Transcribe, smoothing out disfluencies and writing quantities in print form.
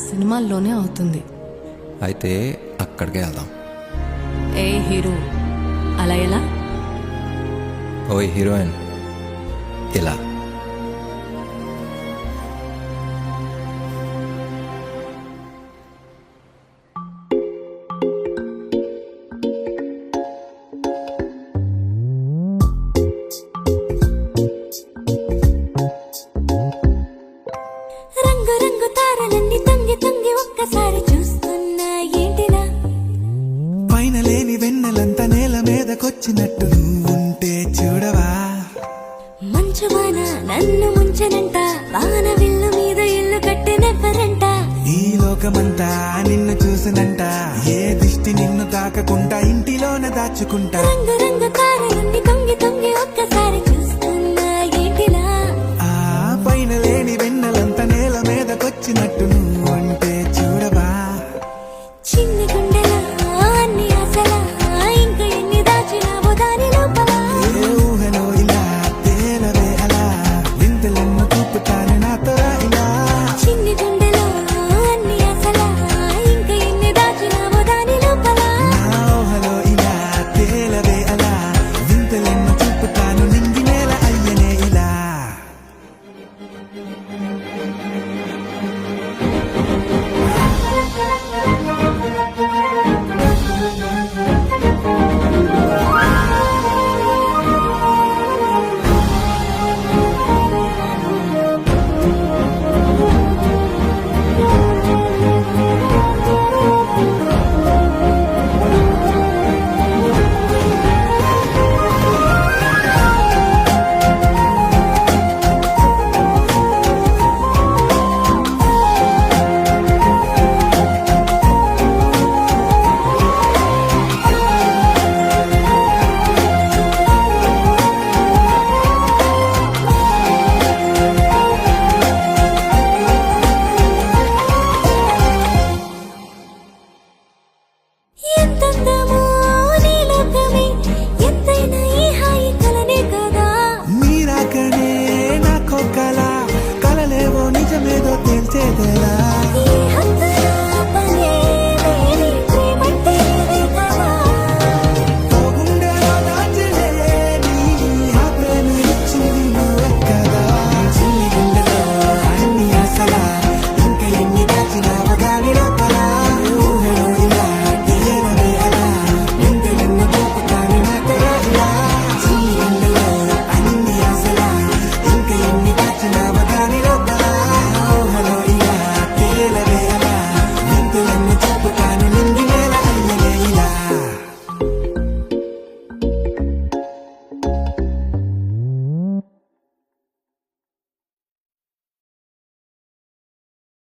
సినిమాల్లోనే అవుతుంది. అయితే అక్కడికే వెళ్దాం. ఏ హీరో అలా ఎలా? ఓయ్ హీరోయిన్ ఇలా. రంగు రంగు తారలన్నీ తొంగి తొంగి ఒక్కసారి చూస్తున్నా ఏంటిలా? పైన లేని వెన్నెలంతా నేల మీదకొచ్చినట్టు నువ్వుంటే చూడవా? మంచువాన నన్ను ముంచనంట, వాన విల్లు మీద ఇల్లు కట్టినెవ్వరంట. ఈ లోకమంతా నిన్ను చూసినంట, ఏ దిష్టి నిన్ను తాకకుండా ఇంటిలోన దాచుకుంటా. రంగు రంగు తారలన్నీ తొంగి తొంగి ఒక్కసారి చూస్తున్నా ఏంటిలా? ఆ పైన లేని వెన్నెలంతా నేల మీదకొచ్చినట్టు